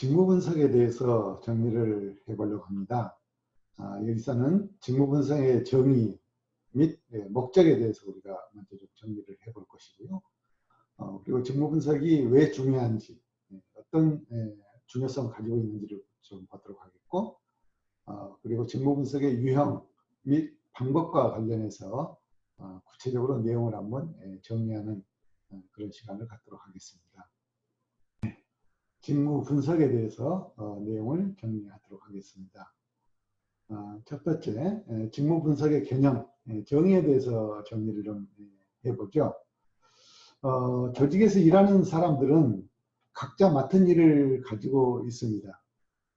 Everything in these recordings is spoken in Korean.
직무 분석에 대해서 정리를 해보려고 합니다. 여기서는 직무 분석의 정의 및 목적에 대해서 우리가 먼저 좀 정리를 해볼 것이고요. 그리고 직무 분석이 왜 중요한지, 어떤 중요성을 가지고 있는지를 좀 보도록 하겠고, 그리고 직무 분석의 유형 및 방법과 관련해서 구체적으로 내용을 한번 정리하는 그런 시간을 갖도록 하겠습니다. 직무 분석에 대해서 내용을 정리하도록 하겠습니다. 첫 번째, 직무 분석의 개념, 정의에 대해서 정리를 좀 해보죠. 조직에서 일하는 사람들은 각자 맡은 일을 가지고 있습니다.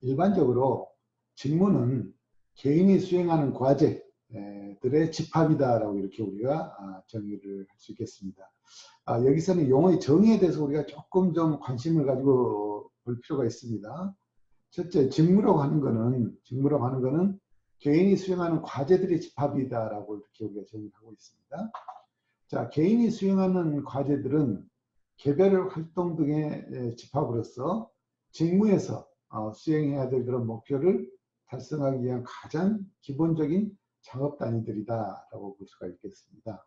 일반적으로 직무는 개인이 수행하는 과제들의 집합이다라고 이렇게 우리가 정의를 할 수 있겠습니다. 여기서는 용어의 정의에 대해서 우리가 조금 좀 관심을 가지고 볼 필요가 있습니다. 첫째, 직무라고 하는 거는 개인이 수행하는 과제들의 집합이다라고 이렇게 우리가 정의하고 있습니다. 자, 개인이 수행하는 과제들은 개별 활동 등의 집합으로서 직무에서 수행해야 될 그런 목표를 달성하기 위한 가장 기본적인 작업 단위들이다라고 볼 수가 있겠습니다.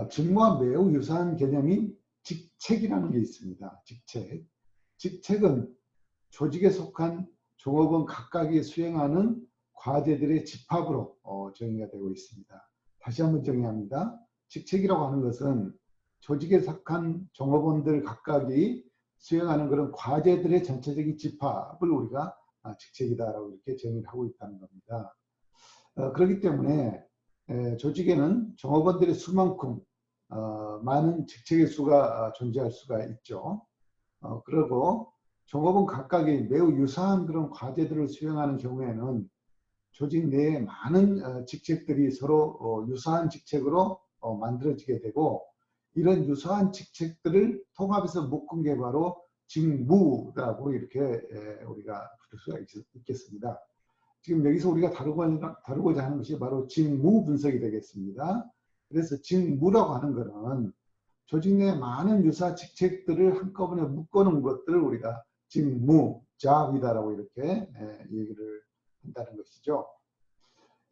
직무와 매우 유사한 개념인 직책이라는 게 있습니다. 직책은 조직에 속한 종업원 각각이 수행하는 과제들의 집합으로 정의가 되고 있습니다. 다시 한번 정의합니다. 직책이라고 하는 것은 조직에 속한 종업원들 각각이 수행하는 그런 과제들의 전체적인 집합을 우리가 직책이다라고 이렇게 정의를 하고 있다는 겁니다. 그렇기 때문에 조직에는 종업원들의 수만큼 많은 직책의 수가 존재할 수가 있죠. 그리고 종업원 각각이 매우 유사한 그런 과제들을 수행하는 경우에는 조직 내에 많은 직책들이 서로 유사한 직책으로 만들어지게 되고, 이런 유사한 직책들을 통합해서 묶은 게 바로 직무라고 이렇게 우리가 부를 수가 있겠습니다. 지금 여기서 우리가 다루고자 하는 것이 바로 직무 분석이 되겠습니다. 그래서 직무라고 하는 것은 조직 내 많은 유사 직책들을 한꺼번에 묶어놓은 것들을 우리가 직무, 잡이다라고 이렇게 얘기를 한다는 것이죠.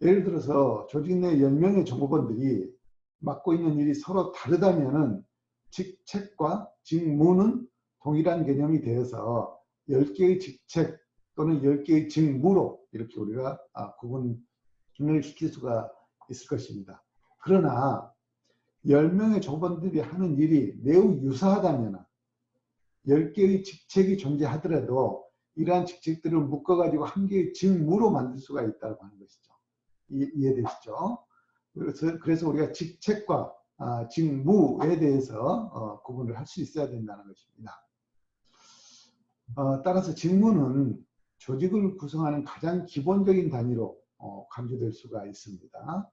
예를 들어서 조직 내 10명의 종업원들이 맡고 있는 일이 서로 다르다면은 직책과 직무는 동일한 개념이 되어서 10개의 직책 또는 10개의 직무로 이렇게 우리가 구분을 시킬 수가 있을 것입니다. 그러나 10명의 종업원들이 하는 일이 매우 유사하다면 10개의 직책이 존재하더라도 이러한 직책들을 묶어가지고 한 개의 직무로 만들 수가 있다고 하는 것이죠. 이해되시죠? 그래서 우리가 직책과 직무에 대해서 구분을 할 수 있어야 된다는 것입니다. 따라서 직무는 조직을 구성하는 가장 기본적인 단위로 간주될 수가 있습니다.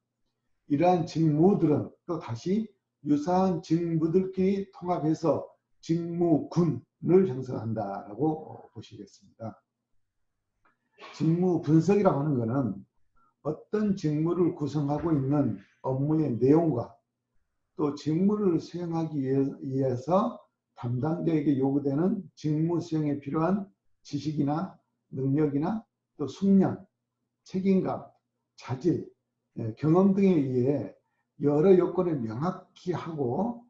이러한 직무들은 또 다시 유사한 직무들끼리 통합해서 직무군을 형성한다라고 보시겠습니다. 직무 분석이라고 하는 것은 어떤 직무를 구성하고 있는 업무의 내용과 또 직무를 수행하기 위해서 담당자에게 요구되는 직무 수행에 필요한 지식이나 능력이나 또 숙련, 책임감, 자질, 경험 등에 의해 여러 요건을 명확히 하고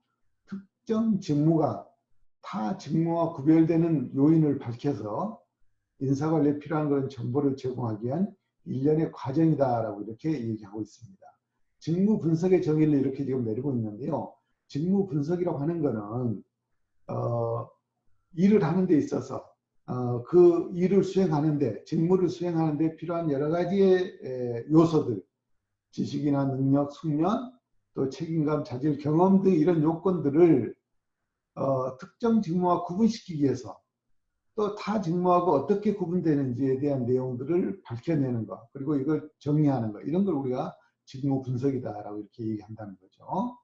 특정 직무가 타 직무와 구별되는 요인을 밝혀서 인사관리에 필요한 그런 정보를 제공하기 위한 일련의 과정이다라고 이렇게 얘기하고 있습니다. 직무 분석의 정의를 이렇게 지금 내리고 있는데요. 직무 분석이라고 하는 것은 일을 하는 데 있어서 그 일을 수행하는데, 직무를 수행하는데 필요한 여러 가지의 요소들, 지식이나 능력, 숙련, 또 책임감, 자질, 경험 등 이런 요건들을 특정 직무와 구분시키기 위해서 또 타 직무하고 어떻게 구분되는지에 대한 내용들을 밝혀내는 것, 그리고 이걸 정리하는 것, 이런 걸 우리가 직무 분석이다라고 이렇게 얘기한다는 거죠.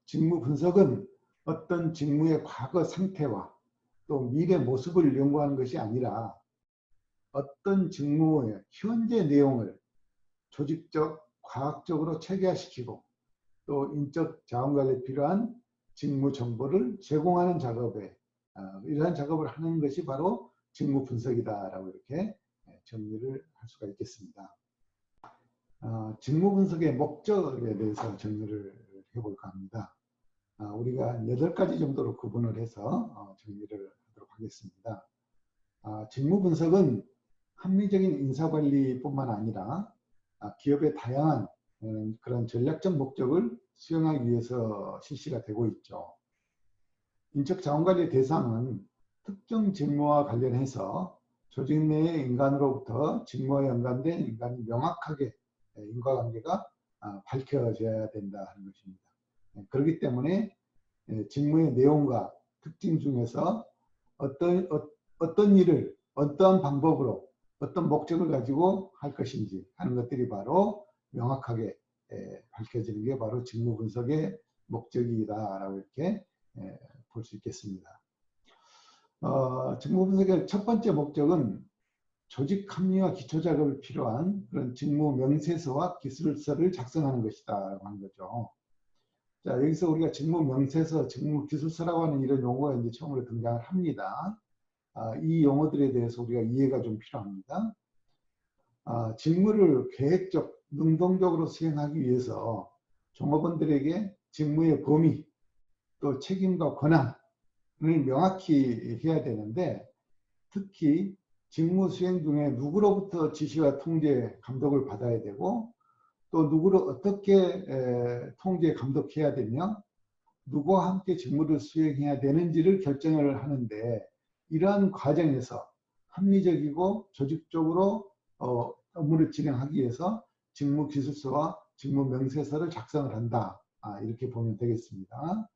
직무 분석은 어떤 직무의 과거 상태와 또 미래 모습을 연구하는 것이 아니라 어떤 직무의 현재 내용을 조직적, 과학적으로 체계화시키고 또 인적 자원관리에 필요한 직무 정보를 제공하는 작업에 이러한 작업을 하는 것이 바로 직무 분석이다라고 이렇게 정리를 할 수가 있겠습니다. 직무 분석의 목적에 대해서 정리를 해볼까 합니다. 우리가 8가지 정도로 구분을 해서 정리를 하도록 하겠습니다. 직무 분석은 합리적인 인사관리뿐만 아니라 기업의 다양한 그런 전략적 목적을 수행하기 위해서 실시가 되고 있죠. 인적자원관리 대상은 특정 직무와 관련해서 조직 내의 인간으로부터 직무와 연관된 인간이 명확하게 인과관계가 밝혀져야 된다 하는 것입니다. 그렇기 때문에 직무의 내용과 특징 중에서 어떤 일을 어떠한 방법으로 어떤 목적을 가지고 할 것인지 하는 것들이 바로 명확하게 밝혀지는 게 바로 직무 분석의 목적이다라고 이렇게 볼 수 있겠습니다. 직무 분석의 첫 번째 목적은 조직 합리화 기초 작업이 필요한 그런 직무 명세서와 기술서를 작성하는 것이다라고 하는 거죠. 자, 여기서 우리가 직무 명세서, 직무 기술서라고 하는 이런 용어가 이제 처음으로 등장을 합니다. 이 용어들에 대해서 우리가 이해가 좀 필요합니다. 직무를 계획적, 능동적으로 수행하기 위해서 종업원들에게 직무의 범위, 또 책임과 권한을 명확히 해야 되는데, 특히 직무 수행 중에 누구로부터 지시와 통제, 감독을 받아야 되고, 또 누구를 어떻게 통제, 감독해야 되며, 누구와 함께 직무를 수행해야 되는지를 결정을 하는데, 이러한 과정에서 합리적이고 조직적으로 업무를 진행하기 위해서 직무 기술서와 직무 명세서를 작성을 한다. 이렇게 보면 되겠습니다.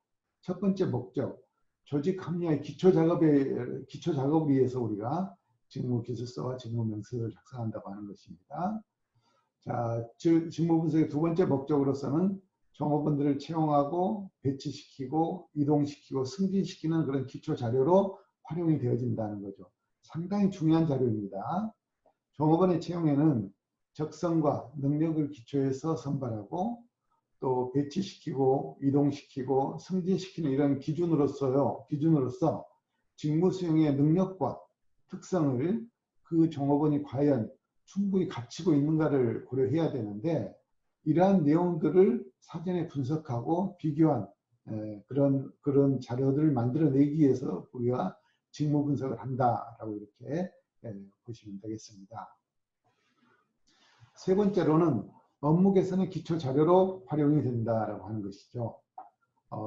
첫 번째 목적, 조직 합리화의 기초 작업을 위해서 우리가 직무 기술서와 직무 명세서를 작성한다고 하는 것입니다. 자, 직무 분석의 두 번째 목적으로서는 종업원들을 채용하고 배치시키고 이동시키고 승진시키는 그런 기초 자료로 활용이 되어진다는 거죠. 상당히 중요한 자료입니다. 종업원의 채용에는 적성과 능력을 기초해서 선발하고 또 배치시키고 이동시키고 승진시키는 이런 기준으로서 직무 수행의 능력과 특성을 그 종업원이 과연 충분히 갖추고 있는가를 고려해야 되는데, 이러한 내용들을 사전에 분석하고 비교한 그런 자료들을 만들어내기 위해서 우리가 직무 분석을 한다라고 이렇게 보시면 되겠습니다. 세 번째로는 업무 개선의 기초 자료로 활용이 된다라고 하는 것이죠.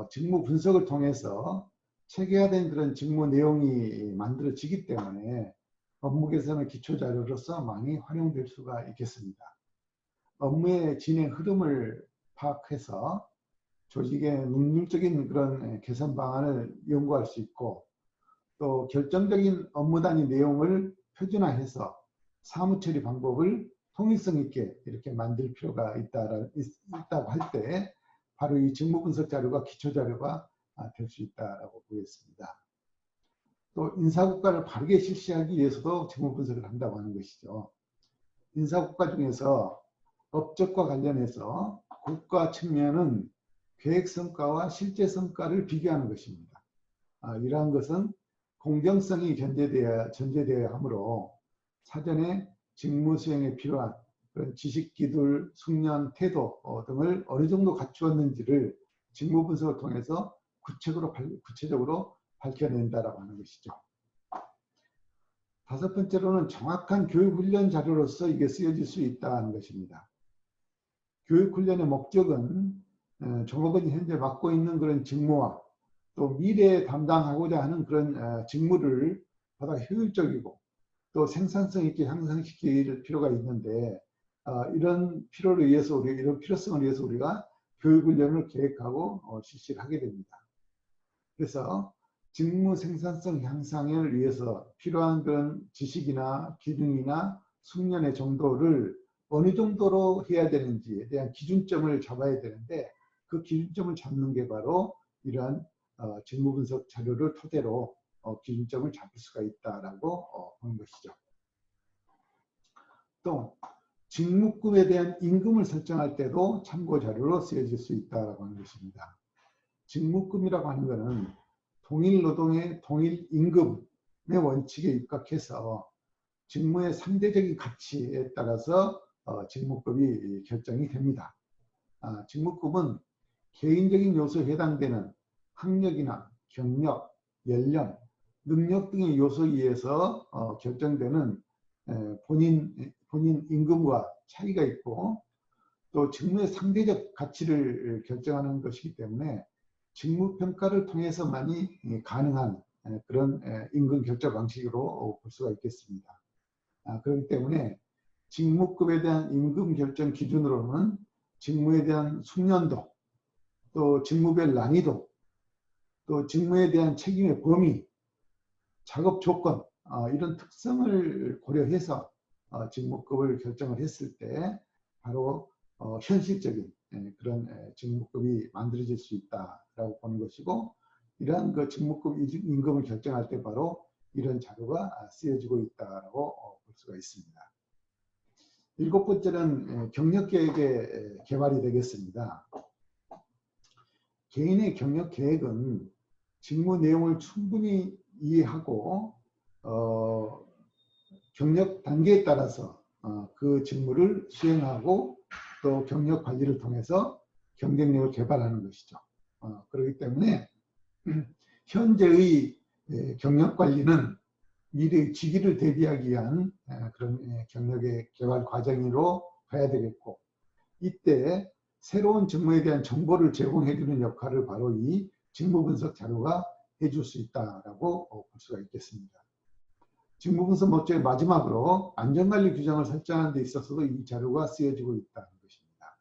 직무 분석을 통해서 체계화된 그런 직무 내용이 만들어지기 때문에 업무 개선의 기초 자료로서 많이 활용될 수가 있겠습니다. 업무의 진행 흐름을 파악해서 조직의 능률적인 그런 개선 방안을 연구할 수 있고, 또 결정적인 업무 단위 내용을 표준화해서 사무 처리 방법을 통일성 있게 이렇게 만들 필요가 있다고 할 때 바로 이 직무 분석 자료가 기초 자료가 될 수 있다고 보겠습니다. 또 인사국가를 바르게 실시하기 위해서도 직무 분석을 한다고 하는 것이죠. 인사국가 중에서 업적과 관련해서 국가 측면은 계획 성과와 실제 성과를 비교하는 것입니다. 이러한 것은 공정성이 전제되어야 하므로 사전에 직무 수행에 필요한 그런 지식, 기술, 숙련, 태도 등을 어느 정도 갖추었는지를 직무 분석을 통해서 구체적으로 밝혀낸다라고 하는 것이죠. 다섯 번째로는 정확한 교육훈련 자료로서 이게 쓰여질 수 있다는 것입니다. 교육훈련의 목적은 종업원이 현재 맡고 있는 그런 직무와 또 미래에 담당하고자 하는 그런 직무를 보다 효율적이고 또 생산성 있게 향상시킬 필요가 있는데, 이런 필요성을 위해서 우리가 교육훈련을 계획하고 실시를 하게 됩니다. 그래서 직무 생산성 향상을 위해서 필요한 그런 지식이나 기능이나 숙련의 정도를 어느 정도로 해야 되는지에 대한 기준점을 잡아야 되는데, 그 기준점을 잡는 게 바로 이러한 직무 분석 자료를 토대로 기준점을 잡을 수가 있다라고 보는 것이죠. 또 직무급에 대한 임금을 설정할 때도 참고 자료로 쓰여질 수 있다라고 하는 것입니다. 직무급이라고 하는 것은 동일 노동의 동일 임금의 원칙에 입각해서 직무의 상대적인 가치에 따라서 직무급이 결정이 됩니다. 직무급은 개인적인 요소에 해당되는 학력이나 경력, 연령, 능력 등의 요소에 의해서 결정되는 본인 임금과 차이가 있고, 또 직무의 상대적 가치를 결정하는 것이기 때문에 직무평가를 통해서만이 가능한 그런 임금 결정 방식으로 볼 수가 있겠습니다. 그렇기 때문에 직무급에 대한 임금 결정 기준으로는 직무에 대한 숙련도, 또 직무별 난이도, 또 직무에 대한 책임의 범위, 작업 조건, 이런 특성을 고려해서 직무급을 결정을 했을 때 바로 현실적인 그런 직무급이 만들어질 수 있다라고 보는 것이고, 이러한 그 직무급 임금을 결정할 때 바로 이런 자료가 쓰여지고 있다라고 볼 수가 있습니다. 7번째는 경력계획의 개발이 되겠습니다. 개인의 경력계획은 직무 내용을 충분히 이해하고 경력 단계에 따라서 그 직무를 수행하고 또 경력 관리를 통해서 경쟁력을 개발하는 것이죠. 그렇기 때문에 현재의 경력 관리는 미래의 직위를 대비하기 위한 그런 경력의 개발 과정으로 봐야 되겠고, 이때 새로운 직무에 대한 정보를 제공해주는 역할을 바로 이 직무분석 자료가 해줄 수 있다라고 볼 수가 있겠습니다. 직무분석 목적의 마지막으로 안전관리 규정을 설정하는 데 있어서도 이 자료가 쓰여지고 있다는 것입니다.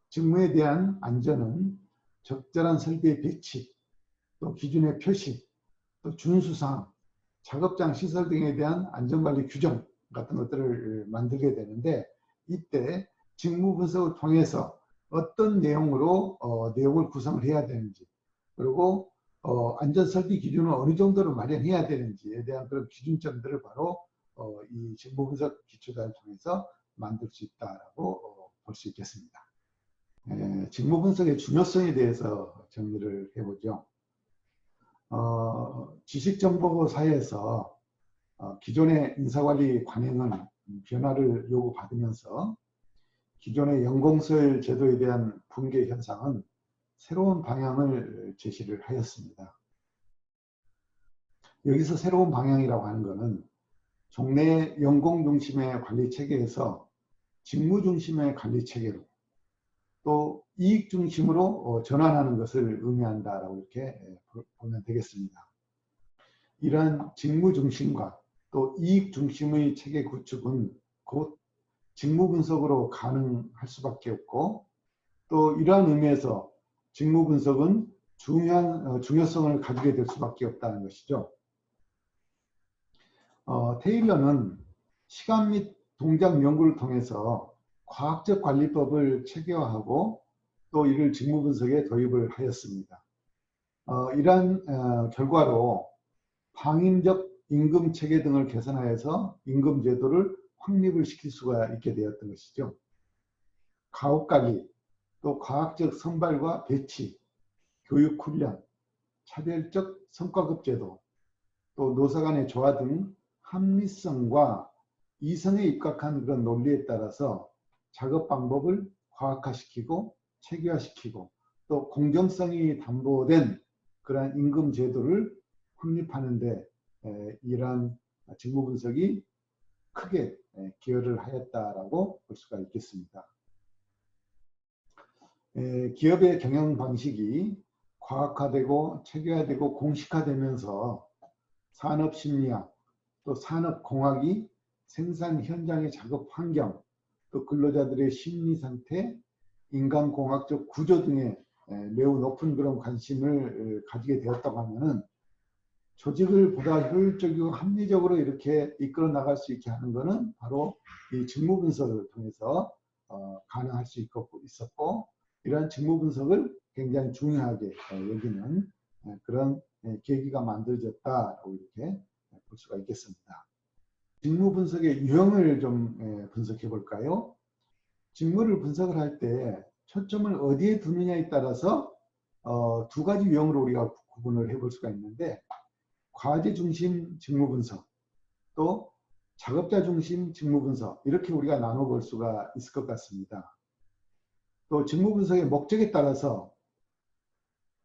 직무에 대한 안전은 적절한 설비의 배치, 또 기준의 표시, 또 준수사항, 작업장 시설 등에 대한 안전관리 규정 같은 것들을 만들게 되는데, 이때 직무분석을 통해서 어떤 내용으로 내용을 구성을 해야 되는지, 그리고 안전설비 기준을 어느 정도로 마련해야 되는지에 대한 그런 기준점들을 바로 이 직무분석 기초자를 통해서 만들 수 있다라고 볼 수 있겠습니다. 직무분석의 중요성에 대해서 정리를 해보죠. 지식정보 사회에서 기존의 인사관리 관행은 변화를 요구받으면서 기존의 연공서열 제도에 대한 붕괴 현상은 새로운 방향을 제시를 하였습니다. 여기서 새로운 방향이라고 하는 것은 종래 연공 중심의 관리 체계에서 직무 중심의 관리 체계로, 또 이익 중심으로 전환하는 것을 의미한다라고 이렇게 보면 되겠습니다. 이러한 직무 중심과 또 이익 중심의 체계 구축은 곧 직무 분석으로 가능할 수밖에 없고, 또 이러한 의미에서 직무 분석은 중요성을 가지게 될 수밖에 없다는 것이죠. 테일러는 시간 및 동작 연구를 통해서 과학적 관리법을 체계화하고 또 이를 직무 분석에 도입을 하였습니다. 이러한 결과로 방임적 임금 체계 등을 개선하여서 임금 제도를 확립을 시킬 수가 있게 되었던 것이죠. 가업관리, 또 과학적 선발과 배치, 교육 훈련, 차별적 성과급 제도, 또 노사 간의 조화 등 합리성과 이성에 입각한 그런 논리에 따라서 작업 방법을 과학화시키고 체계화시키고 또 공정성이 담보된 그러한 임금 제도를 확립하는데 이러한 직무 분석이 크게 기여를 하였다라고 볼 수가 있겠습니다. 기업의 경영 방식이 과학화되고 체계화되고 공식화되면서 산업심리학, 또 산업공학이 생산 현장의 작업 환경, 또 근로자들의 심리 상태, 인간공학적 구조 등에 매우 높은 그런 관심을 가지게 되었다고 하면은 조직을 보다 효율적이고 합리적으로 이렇게 이끌어 나갈 수 있게 하는 것은 바로 이 직무 분석을 통해서 가능할 수 있었고, 이러한 직무 분석을 굉장히 중요하게 여기는 그런 계기가 만들어졌다라고 이렇게 볼 수가 있겠습니다. 직무 분석의 유형을 좀 분석해 볼까요? 직무를 분석을 할 때 초점을 어디에 두느냐에 따라서 두 가지 유형으로 우리가 구분을 해볼 수가 있는데, 과제 중심 직무 분석, 또 작업자 중심 직무 분석, 이렇게 우리가 나눠볼 수가 있을 것 같습니다. 또 직무 분석의 목적에 따라서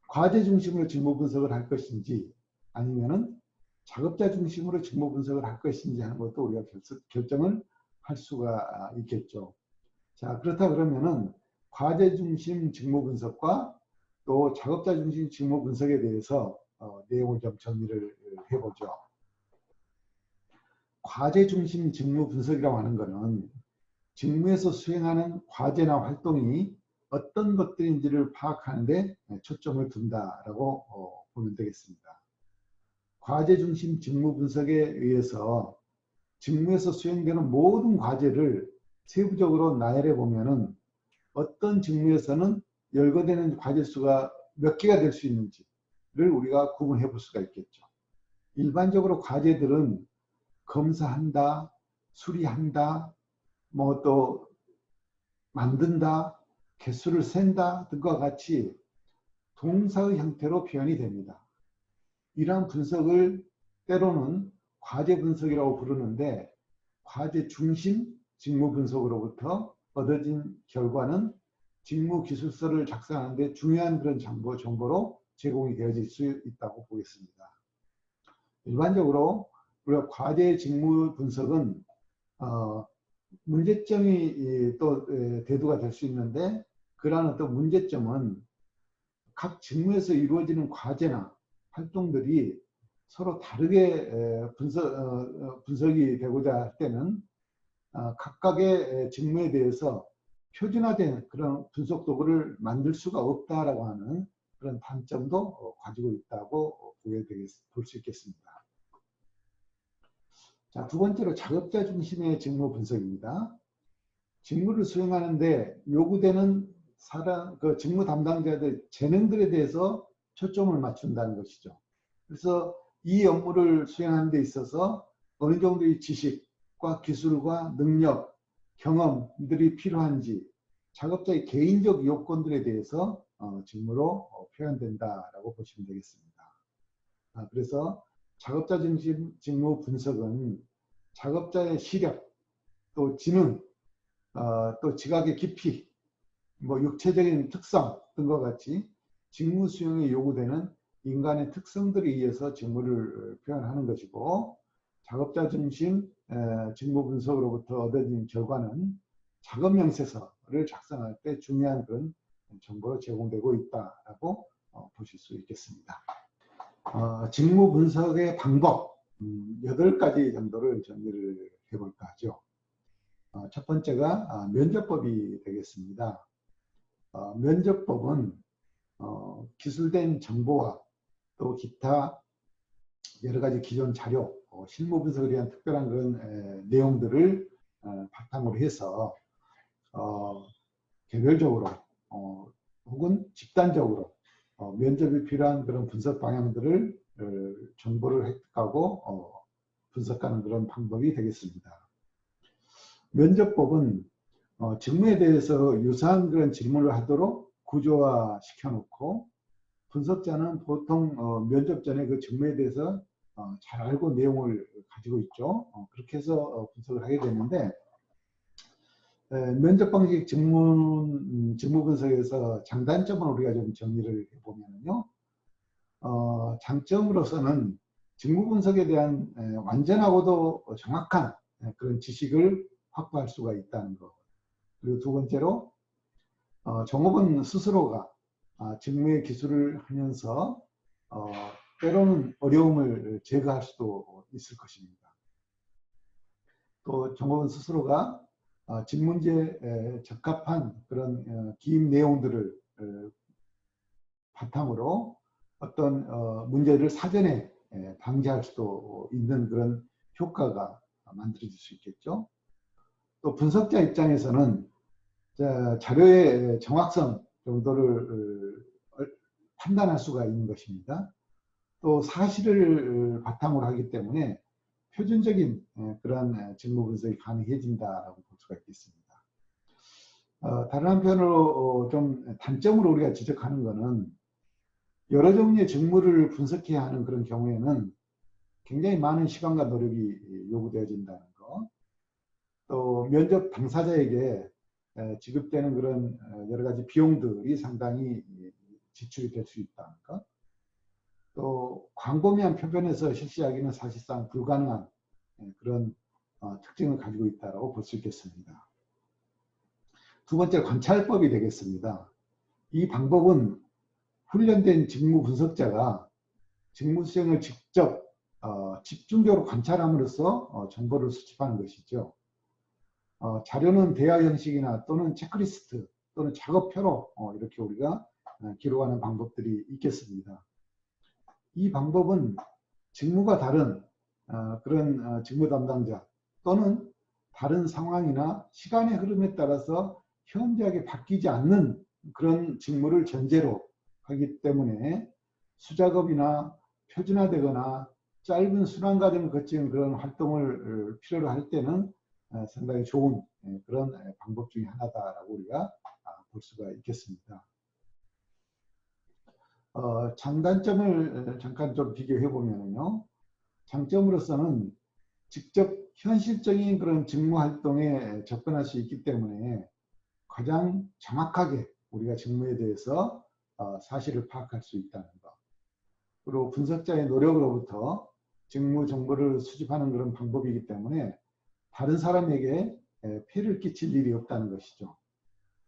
과제 중심으로 직무 분석을 할 것인지 아니면은 작업자 중심으로 직무 분석을 할 것인지 하는 것도 우리가 결정을 할 수가 있겠죠. 자, 그렇다 그러면은 과제 중심 직무 분석과 또 작업자 중심 직무 분석에 대해서 내용을 좀 정리를 해보죠. 과제 중심 직무 분석이라고 하는 것은 직무에서 수행하는 과제나 활동이 어떤 것들인지를 파악하는 데 초점을 둔다라고 보면 되겠습니다. 과제 중심 직무 분석에 의해서 직무에서 수행되는 모든 과제를 세부적으로 나열해 보면은 어떤 직무에서는 열거되는 과제 수가 몇 개가 될 수 있는지를 우리가 구분해 볼 수가 있겠죠. 일반적으로 과제들은 검사한다, 수리한다, 뭐 또 만든다, 개수를 센다 등과 같이 동사의 형태로 표현이 됩니다. 이러한 분석을 때로는 과제 분석이라고 부르는데, 과제 중심 직무 분석으로부터 얻어진 결과는 직무 기술서를 작성하는 데 중요한 그런 정보로 제공이 되어질 수 있다고 보겠습니다. 일반적으로 우리가 과제 직무 분석은 문제점이 또 대두가 될 수 있는데, 그러한 어떤 문제점은 각 직무에서 이루어지는 과제나 활동들이 서로 다르게 분석이 되고자 할 때는 각각의 직무에 대해서 표준화된 그런 분석 도구를 만들 수가 없다라고 하는 그런 단점도 가지고 있다고 볼 수 있겠습니다. 자, 두 번째로 작업자 중심의 직무 분석입니다. 직무를 수행하는데 요구되는 그 직무 담당자들 재능들에 대해서 초점을 맞춘다는 것이죠. 그래서 이 업무를 수행하는 데 있어서 어느 정도의 지식과 기술과 능력, 경험들이 필요한지 작업자의 개인적 요건들에 대해서 직무로 표현된다라고 보시면 되겠습니다. 그래서 작업자 중심 직무 분석은 작업자의 시력, 또 지능, 또 지각의 깊이, 뭐 육체적인 특성 등과 같이 직무 수행에 요구되는 인간의 특성들에 의해서 직무를 표현하는 것이고, 작업자 중심 직무 분석으로부터 얻어진 결과는 작업 명세서를 작성할 때 중요한 그런 정보로 제공되고 있다라고 보실 수 있겠습니다. 직무 분석의 방법 8가지 정도를 정리를 해볼까 하죠. 첫 번째가 면접법이 되겠습니다. 면접법은 기술된 정보와 또 기타 여러 가지 기존 자료, 실무 분석을 위한 특별한 그런 내용들을 바탕으로 해서 개별적으로 혹은 집단적으로 면접이 필요한 그런 분석 방향들을 정보를 획득하고 분석하는 그런 방법이 되겠습니다. 면접법은 직무에 대해서 유사한 그런 질문을 하도록 구조화 시켜놓고, 분석자는 보통 면접 전에 그 직무에 대해서 잘 알고 내용을 가지고 있죠. 그렇게 해서 분석을 하게 되는데, 면접 방식 직무 분석에서 장단점을 우리가 좀 정리를 해보면요. 장점으로서는 직무 분석에 대한 완전하고도 정확한 그런 지식을 확보할 수가 있다는 것. 그리고 두 번째로 종업원 스스로가 직무의 기술을 하면서 때로는 어려움을 제거할 수도 있을 것입니다. 또 종업원 스스로가 직문제에 적합한 그런 기입 내용들을 바탕으로 어떤 문제를 사전에 방지할 수도 있는 그런 효과가 만들어질 수 있겠죠. 또 분석자 입장에서는 자료의 정확성 정도를 판단할 수가 있는 것입니다. 또 사실을 바탕으로 하기 때문에 표준적인 그런 직무 분석이 가능해진다고 볼 수가 있겠습니다. 다른 한편으로 좀 단점으로 우리가 지적하는 것은 여러 종류의 직무를 분석해야 하는 그런 경우에는 굉장히 많은 시간과 노력이 요구되어진다는 거. 또 면접 당사자에게 지급되는 그런 여러 가지 비용들이 상당히 지출이 될 수 있다는 것. 또 광범위한 표변에서 실시하기는 사실상 불가능한 그런 특징을 가지고 있다고 볼 수 있겠습니다. 두 번째, 관찰법이 되겠습니다. 이 방법은 훈련된 직무 분석자가 직무 수행을 직접 집중적으로 관찰함으로써 정보를 수집하는 것이죠. 자료는 대화 형식이나 또는 체크리스트 또는 작업표로 이렇게 우리가 기록하는 방법들이 있겠습니다. 이 방법은 직무가 다른 그런 직무 담당자 또는 다른 상황이나 시간의 흐름에 따라서 현저하게 바뀌지 않는 그런 직무를 전제로 하기 때문에 수작업이나 표준화되거나 짧은 순환 과정을 거치는 그런 활동을 필요로 할 때는 상당히 좋은 그런 방법 중에 하나다라고 우리가 볼 수가 있겠습니다. 장단점을 잠깐 좀 비교해 보면요. 장점으로서는 직접 현실적인 그런 직무 활동에 접근할 수 있기 때문에 가장 정확하게 우리가 직무에 대해서 사실을 파악할 수 있다는 것. 그리고 분석자의 노력으로부터 직무 정보를 수집하는 그런 방법이기 때문에 다른 사람에게 폐를 끼칠 일이 없다는 것이죠.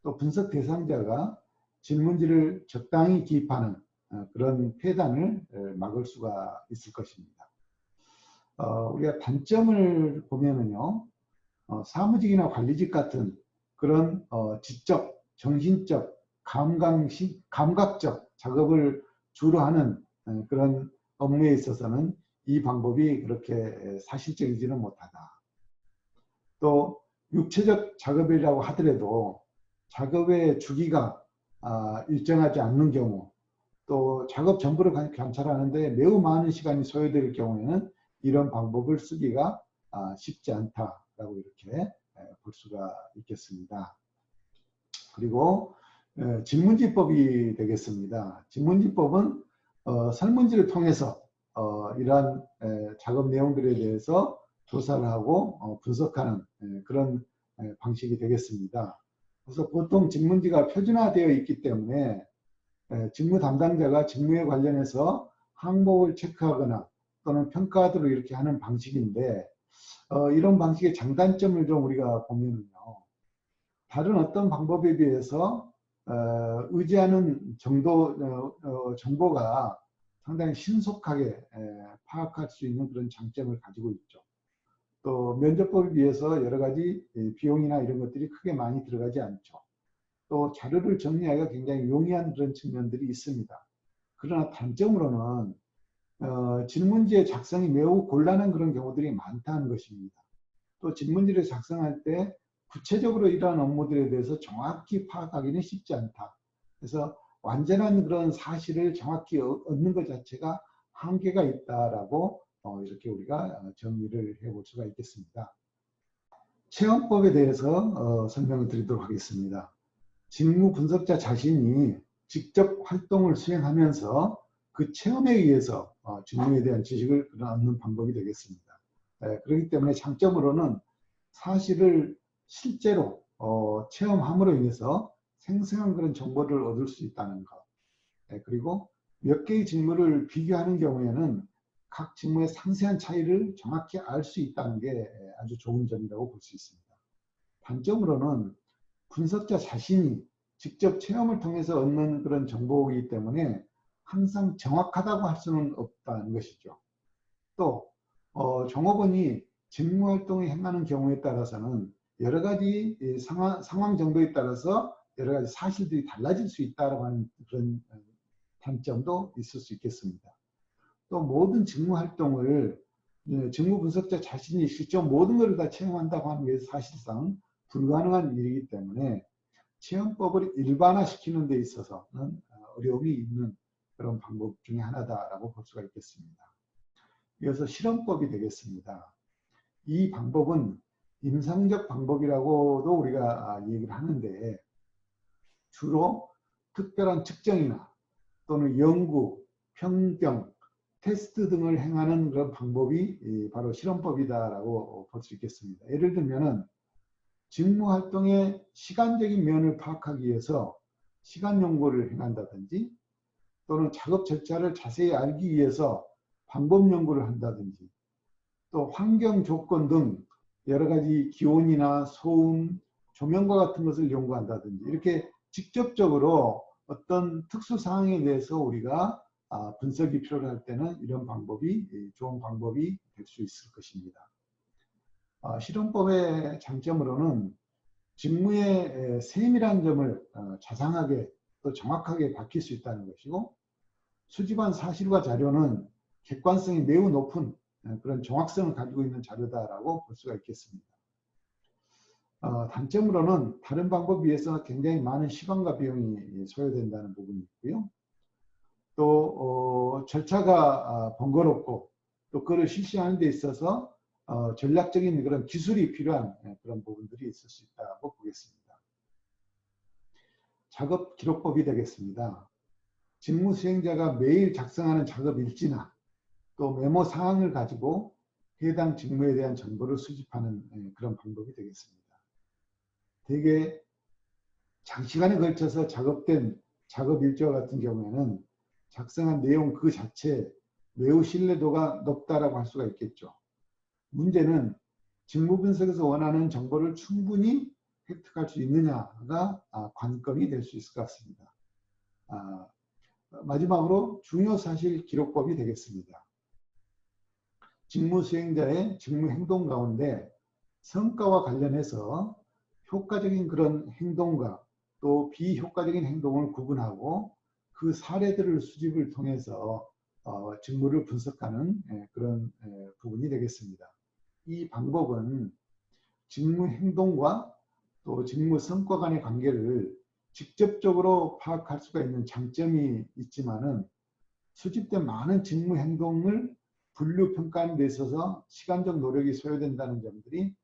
또 분석 대상자가 질문지를 적당히 기입하는 그런 폐단을 막을 수가 있을 것입니다. 우리가 단점을 보면은요, 사무직이나 관리직 같은 그런 지적, 정신적, 감각적 작업을 주로 하는 그런 업무에 있어서는 이 방법이 그렇게 사실적이지는 못하다. 또 육체적 작업이라고 하더라도 작업의 주기가 일정하지 않는 경우, 또 작업 전부를 관찰하는데 매우 많은 시간이 소요될 경우에는 이런 방법을 쓰기가 쉽지 않다라고 이렇게 볼 수가 있겠습니다. 그리고 직문지법이 되겠습니다. 직문지법은 설문지를 통해서 이러한 작업 내용들에 대해서 조사를 하고 분석하는 그런 방식이 되겠습니다. 그래서 보통 직문지가 표준화되어 있기 때문에 직무 담당자가 직무에 관련해서 항목을 체크하거나 또는 평가하도록 이렇게 하는 방식인데 이런 방식의 장단점을 좀 우리가 보면은요. 다른 어떤 방법에 비해서 의지하는 정보가 상당히 신속하게 파악할 수 있는 그런 장점을 가지고 있죠. 또 면접법에 비해서 여러 가지 비용이나 이런 것들이 크게 많이 들어가지 않죠. 또 자료를 정리하기가 굉장히 용이한 그런 측면들이 있습니다. 그러나 단점으로는 질문지의 작성이 매우 곤란한 그런 경우들이 많다는 것입니다. 또 질문지를 작성할 때 구체적으로 이러한 업무들에 대해서 정확히 파악하기는 쉽지 않다. 그래서 완전한 그런 사실을 정확히 얻는 것 자체가 한계가 있다라고 이렇게 우리가 정리를 해볼 수가 있겠습니다. 체험법에 대해서 설명을 드리도록 하겠습니다. 직무 분석자 자신이 직접 활동을 수행하면서 그 체험에 의해서 직무에 대한 지식을 얻는 방법이 되겠습니다. 그렇기 때문에 장점으로는 사실을 실제로 체험함으로 인해서 생생한 그런 정보를 얻을 수 있다는 것. 그리고 몇 개의 직무를 비교하는 경우에는 각 직무의 상세한 차이를 정확히 알 수 있다는 게 아주 좋은 점이라고 볼 수 있습니다. 단점으로는 분석자 자신이 직접 체험을 통해서 얻는 그런 정보이기 때문에 항상 정확하다고 할 수는 없다는 것이죠. 또 종업원이 직무활동을 행하는 경우에 따라서는 여러 가지 상황 정도에 따라서 여러 가지 사실들이 달라질 수 있다고 하는 그런 단점도 있을 수 있겠습니다. 또 모든 직무활동을 직무 분석자 자신이 직접 모든 것을 다 체험한다고 하는 게 사실상 불가능한 일이기 때문에 체험법을 일반화시키는 데 있어서는 어려움이 있는 그런 방법 중에 하나다라고 볼 수가 있겠습니다. 이어서 실험법이 되겠습니다. 이 방법은 임상적 방법이라고도 우리가 얘기를 하는데 주로 특별한 측정이나 또는 연구, 평경, 테스트 등을 행하는 그런 방법이 바로 실험법이다라고 볼 수 있겠습니다. 예를 들면은 직무 활동의 시간적인 면을 파악하기 위해서 시간 연구를 행한다든지 또는 작업 절차를 자세히 알기 위해서 방법 연구를 한다든지 또 환경 조건 등 여러 가지 기온이나 소음, 조명과 같은 것을 연구한다든지 이렇게 직접적으로 어떤 특수 사항에 대해서 우리가 분석이 필요할 때는 이런 방법이 좋은 방법이 될 수 있을 것입니다. 실험법의 장점으로는 직무의 세밀한 점을 자상하게 또 정확하게 밝힐 수 있다는 것이고 수집한 사실과 자료는 객관성이 매우 높은 그런 정확성을 가지고 있는 자료다라고 볼 수가 있겠습니다. 단점으로는 다른 방법에 비해서 굉장히 많은 시간과 비용이 소요된다는 부분이 있고요. 또 절차가 번거롭고 또 그걸 실시하는 데 있어서 전략적인 그런 기술이 필요한 그런 부분들이 있을 수 있다고 보겠습니다. 작업 기록법이 되겠습니다. 직무 수행자가 매일 작성하는 작업 일지나 또 메모 사항을 가지고 해당 직무에 대한 정보를 수집하는 그런 방법이 되겠습니다. 대개 장시간에 걸쳐서 작업된 작업 일지와 같은 경우에는 작성한 내용 그 자체에 매우 신뢰도가 높다라고 할 수가 있겠죠. 문제는 직무 분석에서 원하는 정보를 충분히 획득할 수 있느냐가 관건이 될 수 있을 것 같습니다. 마지막으로 중요사실 기록법이 되겠습니다. 직무 수행자의 직무 행동 가운데 성과와 관련해서 효과적인 그런 행동과 또 비효과적인 행동을 구분하고 그 사례들을 수집을 통해서 직무를 분석하는 그런 부분이 되겠습니다. 이 방법은 직무 행동과 또 직무 성과 간의 관계를 직접적으로 파악할 수가 있는 장점이 있지만은 수집된 많은 직무 행동을 분류 평가하는 데 있어서 시간적 노력이 소요된다는 점들이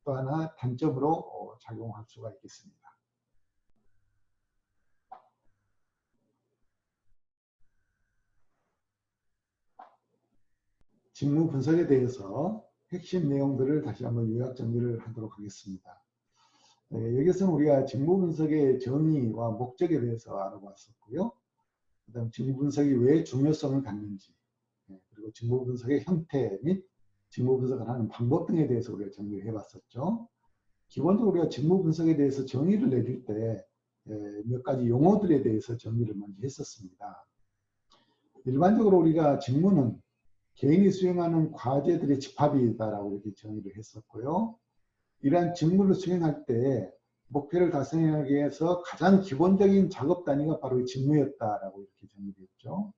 또 하나 단점으로 작용할 수가 있겠습니다. 직무 분석에 대해서 핵심 내용들을 다시 한번 요약 정리를 하도록 하겠습니다. 여기서는 우리가 직무 분석의 정의와 목적에 대해서 알아봤었고요. 그다음 직무 분석이 왜 중요성을 갖는지, 그리고 직무 분석의 형태 및 직무 분석을 하는 방법 등에 대해서 우리가 정리를 해봤었죠. 기본적으로 우리가 직무 분석에 대해서 정의를 내줄 때 몇 가지 용어들에 대해서 정리를 먼저 했었습니다. 일반적으로 우리가 직무는 개인이 수행하는 과제들의 집합이다라고 이렇게 정의를 했었고요. 이러한 직무를 수행할 때 목표를 달성하기 위해서 가장 기본적인 작업 단위가 바로 직무였다라고 이렇게 정의를 했죠.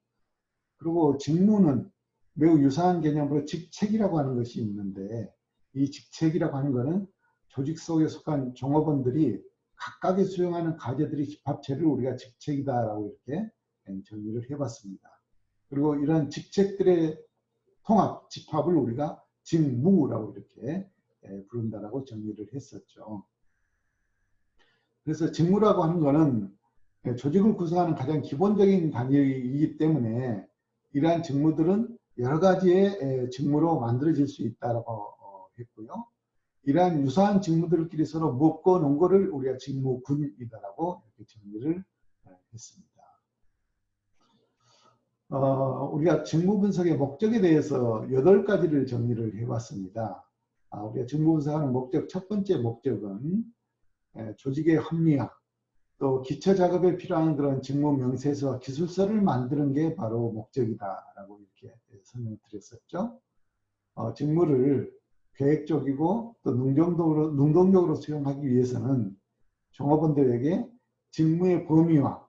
그리고 직무는 매우 유사한 개념으로 직책이라고 하는 것이 있는데 이 직책이라고 하는 것은 조직 속에 속한 종업원들이 각각이 수행하는 과제들의 집합체를 우리가 직책이다라고 이렇게 정의를 해봤습니다. 그리고 이런 직책들의 통합, 집합을 우리가 직무라고 이렇게 부른다라고 정의를 했었죠. 그래서 직무라고 하는 것은 조직을 구성하는 가장 기본적인 단위이기 때문에 이러한 직무들은 여러 가지의 직무로 만들어질 수 있다고 했고요. 이러한 유사한 직무들끼리 서로 묶어 놓은 것을 우리가 직무군이다라고 이렇게 정리를 했습니다. 우리가 직무 분석의 목적에 대해서 8가지를 정리를 해봤습니다. 우리가 직무 분석하는 목적, 첫 번째 목적은 조직의 합리화, 또 기초 작업에 필요한 그런 직무 명세서와 기술서를 만드는 게 바로 목적이다라고 이렇게 설명을 드렸었죠. 직무를 계획적이고 또 능동적으로 수행하기 위해서는 종업원들에게 직무의 범위와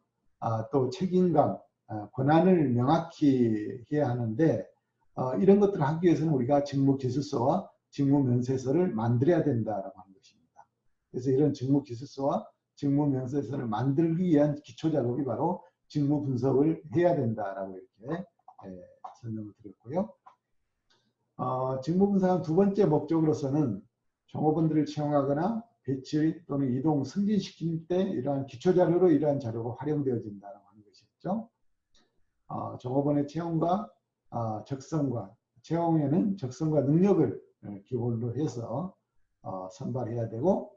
또 책임감, 권한을 명확히 해야 하는데 이런 것들을 하기 위해서는 우리가 직무 기술서와 직무 면세서를 만들어야 된다라고 하는 것입니다. 그래서 이런 직무 기술서와 직무 면세서를 만들기 위한 기초 작업이 바로 직무 분석을 해야 된다라고 이렇게 설명을 드렸고요. 직무 분석의 두 번째 목적으로서는 종업원들을 채용하거나 배치 또는 이동, 승진시킬 때 이러한 기초 자료로 이러한 자료가 활용되어진다고 하는 것이었죠. 종업원의 채용과 적성과 채용에는 적성과 능력을 기본으로 해서 선발해야 되고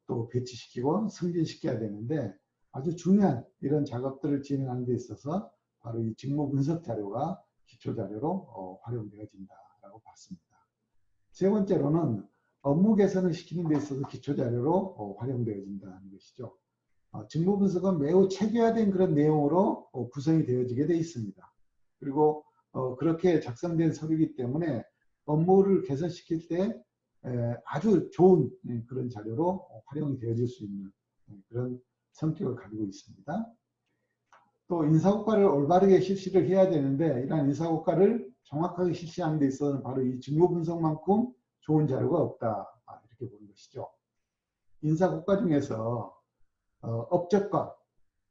또 배치시키고 승진시켜야 되는데 아주 중요한 이런 작업들을 진행하는 데 있어서 바로 이 직무 분석 자료가 기초 자료로 활용되어진다라고 봤습니다. 세 번째로는 업무 개선을 시키는 데 있어서 기초 자료로 활용되어진다는 것이죠. 직무 분석은 매우 체계화된 그런 내용으로 구성이 되어지게 되어 있습니다. 그리고 그렇게 작성된 서류이기 때문에 업무를 개선시킬 때 아주 좋은 그런 자료로 활용이 되어질 수 있는 그런 성격을 가지고 있습니다. 또 인사고과를 올바르게 실시를 해야 되는데 이러한 인사고과를 정확하게 실시하는 데 있어서는 바로 이 직무 분석만큼 좋은 자료가 없다 이렇게 보는 것이죠. 인사고과 중에서 업적과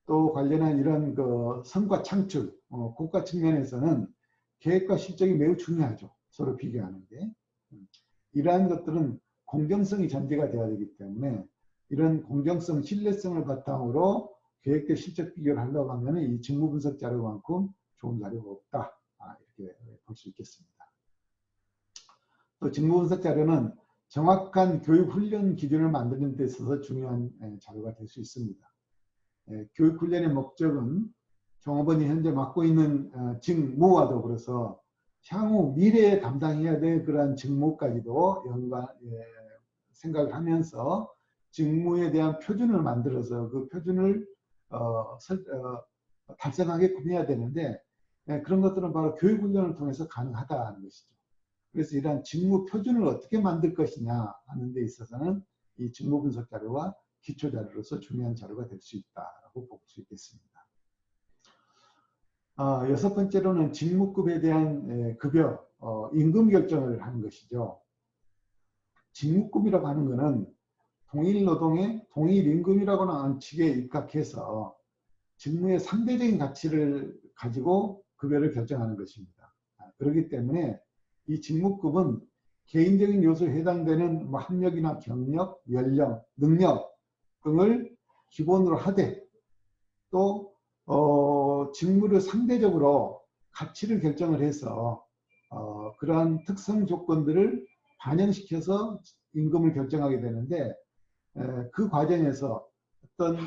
또 관련한 이런 그 성과 창출, 고가 측면에서는 계획과 실적이 매우 중요하죠. 서로 비교하는 게. 이러한 것들은 공정성이 전제가 돼야 되기 때문에 이런 공정성, 신뢰성을 바탕으로 계획과 실적 비교를 하려고 하면 이 직무 분석 자료만큼 좋은 자료가 없다. 이렇게 볼 수 있겠습니다. 또 직무 분석 자료는 정확한 교육 훈련 기준을 만드는 데 있어서 중요한 자료가 될 수 있습니다. 교육 훈련의 목적은 종업원이 현재 맡고 있는 직무와 더불어서 향후 미래에 감당해야 될 그러한 직무까지도 생각을 하면서 직무에 대한 표준을 만들어서 그 표준을 달성하게끔 해야 되는데 그런 것들은 바로 교육 훈련을 통해서 가능하다는 것이죠. 그래서 이러한 직무 표준을 어떻게 만들 것이냐 하는 데 있어서는 이 직무 분석 자료와 기초 자료로서 중요한 자료가 될 수 있다고 볼 수 있겠습니다. 여섯 번째로는 직무급에 대한 급여, 임금 결정을 하는 것이죠. 직무급이라고 하는 것은 동일 노동의 동일 임금이라고 하는 원칙에 입각해서 직무의 상대적인 가치를 가지고 급여를 결정하는 것입니다. 그렇기 때문에 이 직무급은 개인적인 요소에 해당되는 학력이나 경력, 연령, 능력 등을 기본으로 하되 또 직무를 상대적으로 가치를 결정을 해서 그러한 특성 조건들을 반영시켜서 임금을 결정하게 되는데 그 과정에서 어떤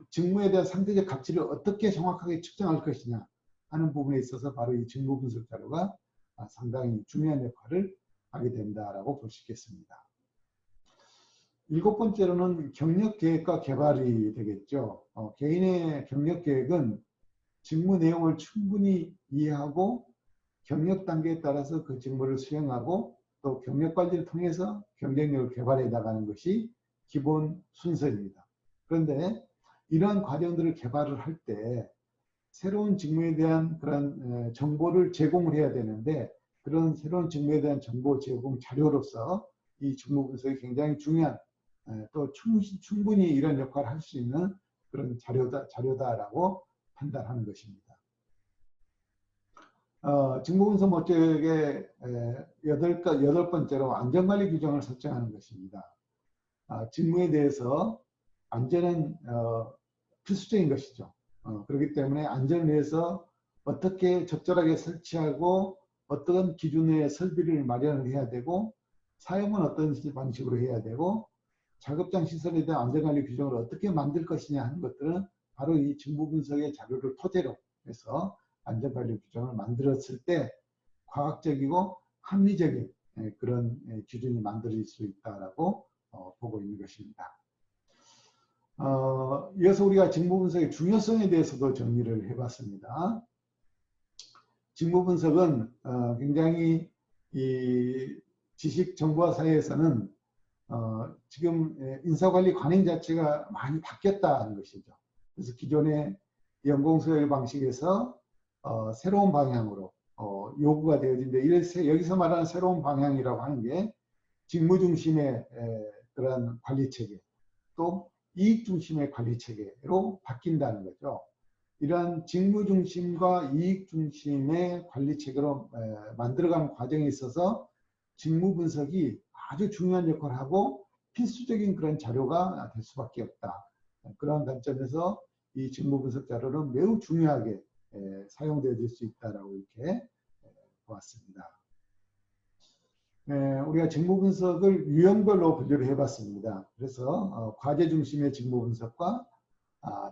직무에 대한 상대적 가치를 어떻게 정확하게 측정할 것이냐 하는 부분에 있어서 바로 이 직무 분석 자료가 상당히 중요한 역할을 하게 된다라고 볼 수 있겠습니다. 일곱 번째로는 경력 계획과 개발이 되겠죠. 개인의 경력 계획은 직무 내용을 충분히 이해하고 경력 단계에 따라서 그 직무를 수행하고 또 경력 관리를 통해서 경쟁력을 개발해 나가는 것이 기본 순서입니다. 그런데 이러한 과정들을 개발을 할 때 새로운 직무에 대한 그런 정보를 제공을 해야 되는데 그런 새로운 직무에 대한 정보 제공 자료로서 이 직무 분석이 굉장히 중요한 또 충분히 이런 역할을 할 수 있는 그런 자료다라고 판단하는 것입니다. 직무 분석 목적의 여덟 번째로 안전관리 규정을 설정하는 것입니다. 직무에 대해서 안전은 필수적인 것이죠. 그렇기 때문에 안전을 위해서 어떻게 적절하게 설치하고 어떤 기준의 설비를 마련을 해야 되고 사용은 어떤 방식으로 해야 되고 작업장 시설에 대한 안전관리 규정을 어떻게 만들 것이냐 하는 것들은 바로 이 직무 분석의 자료를 토대로 해서 안전관리 규정을 만들었을 때 과학적이고 합리적인 그런 기준이 만들어질 수 있다라고 보고 있는 것입니다. 이어서 우리가 직무 분석의 중요성에 대해서도 정리를 해봤습니다. 직무 분석은 굉장히 이 지식정보화 사회에서는 지금 인사관리 관행 자체가 많이 바뀌었다는 것이죠. 그래서 기존의 연공서열 방식에서 새로운 방향으로 요구가 되어진데 여기서 말하는 새로운 방향이라고 하는 게 직무 중심의 그런 관리 체계 또 이익 중심의 관리 체계로 바뀐다는 거죠. 이러한 직무 중심과 이익 중심의 관리 체계로 만들어가는 과정에 있어서 직무 분석이 아주 중요한 역할을 하고 필수적인 그런 자료가 될 수밖에 없다. 그런 관점에서 이 직무 분석 자료는 매우 중요하게 사용되어질 수 있다라고 이렇게 보았습니다. 우리가 직무 분석을 유형별로 분류를 해봤습니다. 그래서 과제 중심의 직무 분석과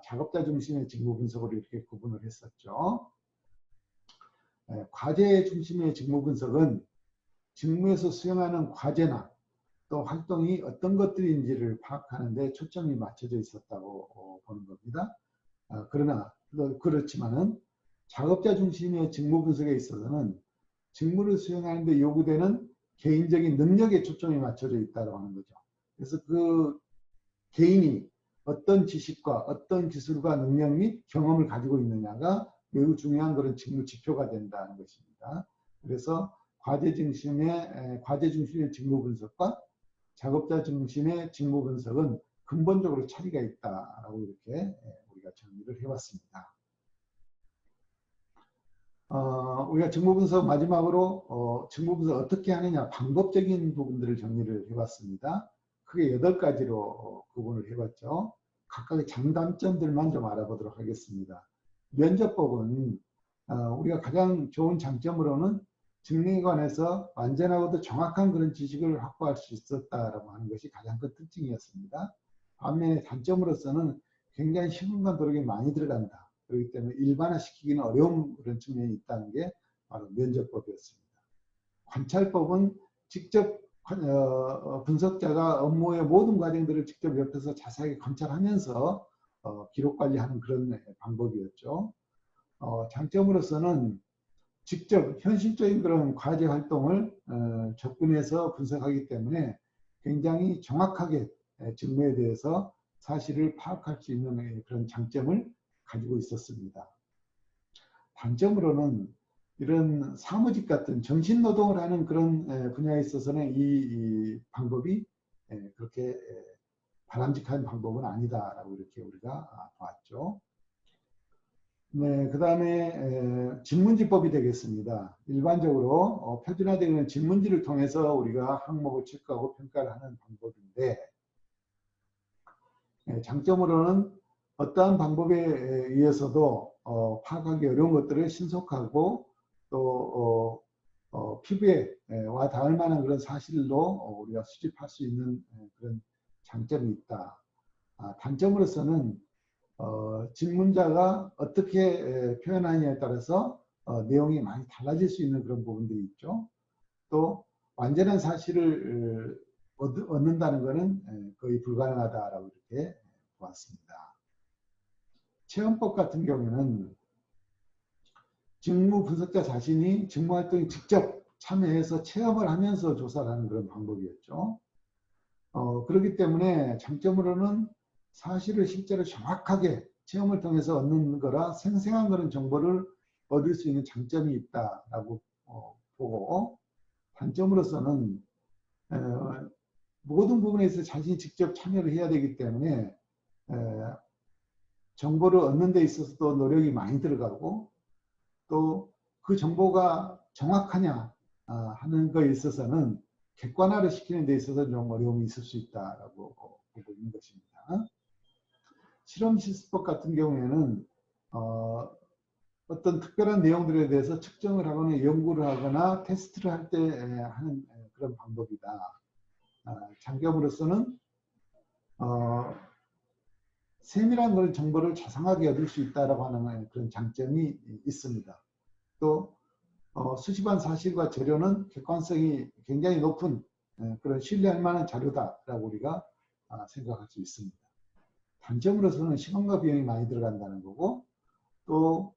작업자 중심의 직무 분석으로 이렇게 구분을 했었죠. 과제 중심의 직무 분석은 직무에서 수행하는 과제나 또 활동이 어떤 것들인지를 파악하는 데 초점이 맞춰져 있었다고 보는 겁니다. 그러나 그렇지만은 작업자 중심의 직무 분석에 있어서는 직무를 수행하는 데 요구되는 개인적인 능력에 초점이 맞춰져 있다고 하는 거죠. 그래서 그 개인이 어떤 지식과 어떤 기술과 능력 및 경험을 가지고 있느냐가 매우 중요한 그런 직무 지표가 된다는 것입니다. 그래서 과제 중심의 직무 분석과 작업자 중심의 직무 분석은 근본적으로 차이가 있다라고 이렇게 우리가 정리를 해봤습니다. 우리가 직무 분석 마지막으로 직무 분석 어떻게 하느냐 방법적인 부분들을 정리를 해봤습니다. 크게 8가지로 구분을 해봤죠. 각각의 장단점들만 좀 알아보도록 하겠습니다. 면접법은 우리가 가장 좋은 장점으로는 직무에 관해서 완전하고도 정확한 그런 지식을 확보할 수 있었다라고 하는 것이 가장 큰 특징이었습니다. 반면에 단점으로서는 굉장히 시간과 노력이 많이 들어간다. 그렇기 때문에 일반화시키기는 어려운 그런 측면이 있다는 게 바로 면접법이었습니다. 관찰법은 직접 분석자가 업무의 모든 과정들을 직접 옆에서 자세하게 관찰하면서 기록 관리하는 그런 방법이었죠. 장점으로서는 직접 현실적인 그런 과제 활동을 접근해서 분석하기 때문에 굉장히 정확하게 직무에 대해서 사실을 파악할 수 있는 그런 장점을 가지고 있었습니다. 단점으로는 이런 사무직 같은 정신노동을 하는 그런 분야에 있어서는 이 방법이 그렇게 바람직한 방법은 아니다라고 이렇게 우리가 봤죠. 네, 그 다음에 진문지법이 되겠습니다. 일반적으로 표준화되는 진문지를 통해서 우리가 항목을 체크하고 평가를 하는 방법인데 장점으로는 어떠한 방법에 의해서도 파악하기 어려운 것들을 신속하고 또 피부에 와 닿을 만한 그런 사실로 우리가 수집할 수 있는 그런 장점이 있다. 단점으로서는 질문자가 어떻게 표현하느냐에 따라서 내용이 많이 달라질 수 있는 그런 부분들이 있죠. 또 완전한 사실을 얻는다는 것은 거의 불가능하다라고 이렇게 보았습니다. 체험법 같은 경우에는 직무 분석자 자신이 직무 활동에 직접 참여해서 체험을 하면서 조사를 하는 그런 방법이었죠. 그렇기 때문에 장점으로는 사실을 실제로 정확하게 체험을 통해서 얻는 거라 생생한 그런 정보를 얻을 수 있는 장점이 있다라고 보고 단점으로서는 모든 부분에 있어서 자신이 직접 참여를 해야 되기 때문에 정보를 얻는 데 있어서도 노력이 많이 들어가고 또 그 정보가 정확하냐 하는 거에 있어서는 객관화를 시키는 데 있어서 좀 어려움이 있을 수 있다라고 보고 있는 것입니다. 실험 실습법 같은 경우에는 어떤 특별한 내용들에 대해서 측정을 하거나 연구를 하거나 테스트를 할 때 하는 그런 방법이다. 장점으로서는 세밀한 그런 정보를 자상하게 얻을 수 있다라고 하는 그런 장점이 있습니다. 또 수집한 사실과 재료는 객관성이 굉장히 높은 그런 신뢰할 만한 자료다라고 우리가 생각할 수 있습니다. 단점으로서는 시간과 비용이 많이 들어간다는 거고 또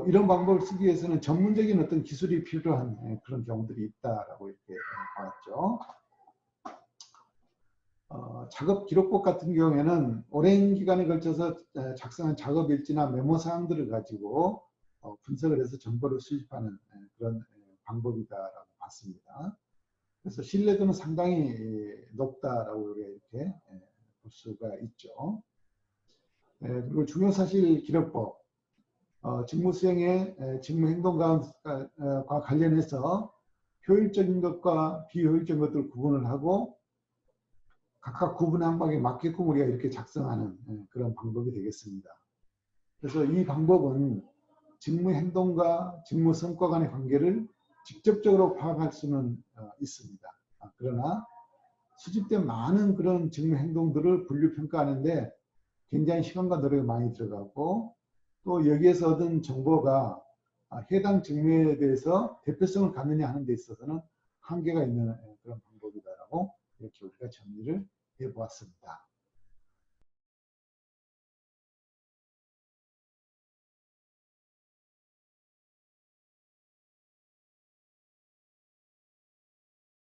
이런 방법을 쓰기 위해서는 전문적인 어떤 기술이 필요한 그런 경우들이 있다라고 이렇게 봤죠. 작업 기록법 같은 경우에는 오랜 기간에 걸쳐서 작성한 작업 일지나 메모 사항들을 가지고 분석을 해서 정보를 수집하는 그런 방법이다라고 봤습니다. 그래서 신뢰도는 상당히 높다라고 이렇게 볼 수가 있죠. 그리고 중요사실 기록법, 직무 수행의 직무 행동과 관련해서 효율적인 것과 비효율적인 것들을 구분을 하고 각각 구분 항목에 맞게끔 우리가 이렇게 작성하는 그런 방법이 되겠습니다. 그래서 이 방법은 직무 행동과 직무 성과 간의 관계를 직접적으로 파악할 수는 있습니다. 그러나 수집된 많은 그런 직무 행동들을 분류평가하는데 굉장히 시간과 노력이 많이 들어가고 또 여기에서 얻은 정보가 해당 직무에 대해서 대표성을 갖느냐 하는 데 있어서는 한계가 있는 그런 방법이다라고 이렇게 우리가 정리를 해보았습니다.